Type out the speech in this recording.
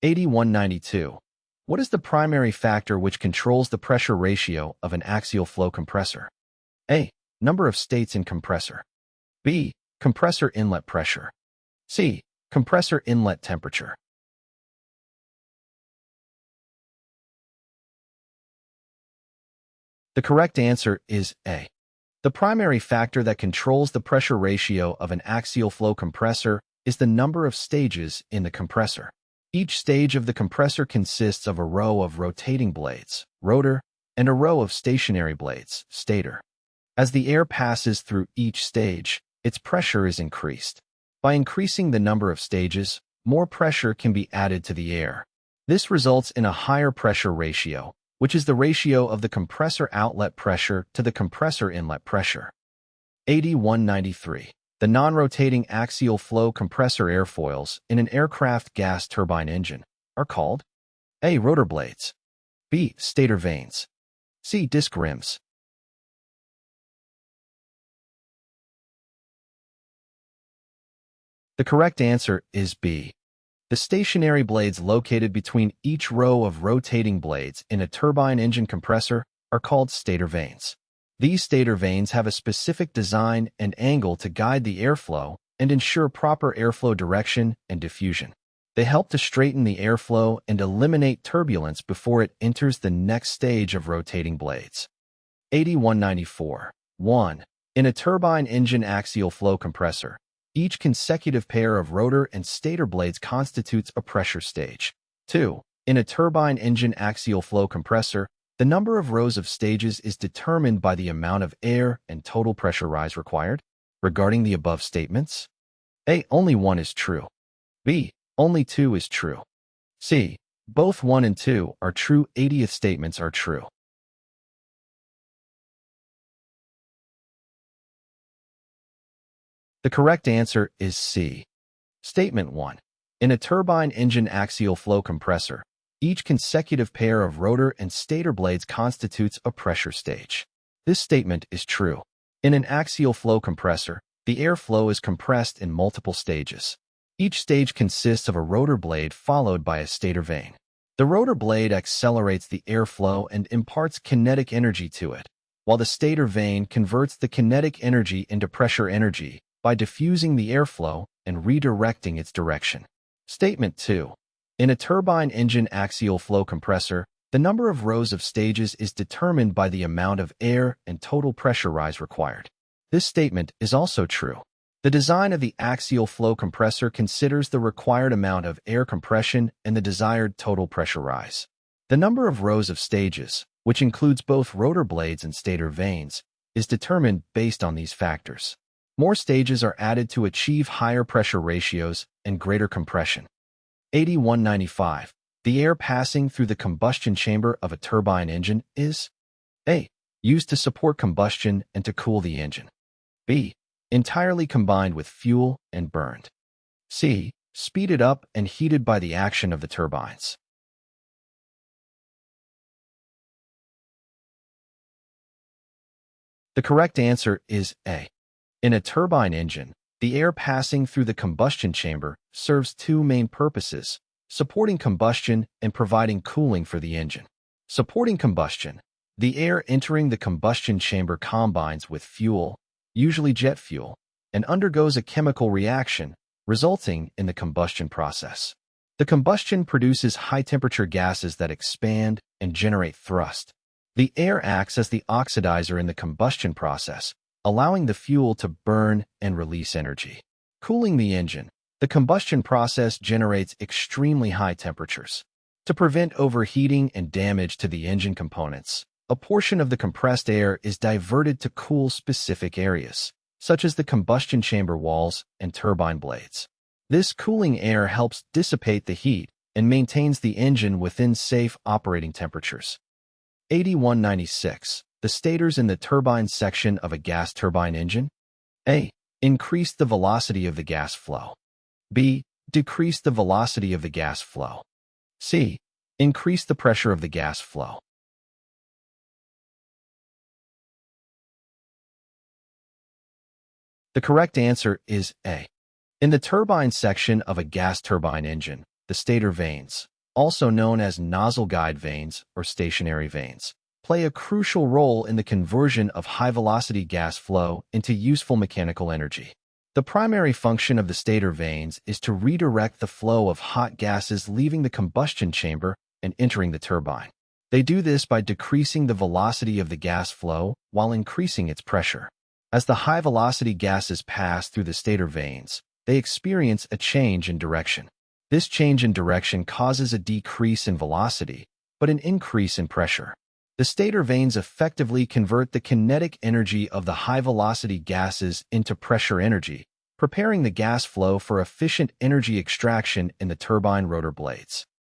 8192. What is the primary factor which controls the pressure ratio of an axial flow compressor? A. Number of states in compressor. B. Compressor inlet pressure. C. Compressor inlet temperature. The correct answer is A. The primary factor that controls the pressure ratio of an axial flow compressor is the number of stages in the compressor. Each stage of the compressor consists of a row of rotating blades, rotor, and a row of stationary blades, stator. As the air passes through each stage, its pressure is increased. By increasing the number of stages, more pressure can be added to the air. This results in a higher pressure ratio, which is the ratio of the compressor outlet pressure to the compressor inlet pressure. 8193. The non-rotating axial flow compressor airfoils in an aircraft gas turbine engine are called A. Rotor blades. B. Stator vanes. C. Disc rims. The correct answer is B. The stationary blades located between each row of rotating blades in a turbine engine compressor are called stator vanes. These stator vanes have a specific design and angle to guide the airflow and ensure proper airflow direction and diffusion. They help to straighten the airflow and eliminate turbulence before it enters the next stage of rotating blades. 8194. 1. In a turbine engine axial flow compressor, each consecutive pair of rotor and stator blades constitutes a pressure stage. 2. In a turbine engine axial flow compressor, the number of rows of stages is determined by the amount of air and total pressure rise required. Regarding the above statements, A. Only 1 is true. B. Only 2 is true. C. Both 1 and 2 are true. 80th statements are true. The correct answer is C. Statement 1. In a turbine engine axial flow compressor, each consecutive pair of rotor and stator blades constitutes a pressure stage. This statement is true. In an axial flow compressor, the airflow is compressed in multiple stages. Each stage consists of a rotor blade followed by a stator vane. The rotor blade accelerates the airflow and imparts kinetic energy to it, while the stator vane converts the kinetic energy into pressure energy by diffusing the airflow and redirecting its direction. Statement 2. In a turbine engine axial flow compressor, the number of rows of stages is determined by the amount of air and total pressure rise required. This statement is also true. The design of the axial flow compressor considers the required amount of air compression and the desired total pressure rise. The number of rows of stages, which includes both rotor blades and stator vanes, is determined based on these factors. More stages are added to achieve higher pressure ratios and greater compression. 8195. The air passing through the combustion chamber of a turbine engine is A. Used to support combustion and to cool the engine. B. Entirely combined with fuel and burned. C. Speeded up and heated by the action of the turbines. The correct answer is A. In a turbine engine, the air passing through the combustion chamber serves two main purposes: supporting combustion and providing cooling for the engine. Supporting combustion, the air entering the combustion chamber combines with fuel, usually jet fuel, and undergoes a chemical reaction, resulting in the combustion process. The combustion produces high-temperature gases that expand and generate thrust. The air acts as the oxidizer in the combustion process, allowing the fuel to burn and release energy. Cooling the engine, the combustion process generates extremely high temperatures. To prevent overheating and damage to the engine components, a portion of the compressed air is diverted to cool specific areas, such as the combustion chamber walls and turbine blades. This cooling air helps dissipate the heat and maintains the engine within safe operating temperatures. 8196. The stators in the turbine section of a gas turbine engine. A. Increase the velocity of the gas flow. B. Decrease the velocity of the gas flow. C. Increase the pressure of the gas flow. The correct answer is A. In the turbine section of a gas turbine engine, the stator vanes, also known as nozzle guide vanes or stationary vanes, play a crucial role in the conversion of high-velocity gas flow into useful mechanical energy. The primary function of the stator vanes is to redirect the flow of hot gases leaving the combustion chamber and entering the turbine. They do this by decreasing the velocity of the gas flow while increasing its pressure. As the high-velocity gases pass through the stator vanes, they experience a change in direction. This change in direction causes a decrease in velocity, but an increase in pressure. The stator vanes effectively convert the kinetic energy of the high-velocity gases into pressure energy, preparing the gas flow for efficient energy extraction in the turbine rotor blades.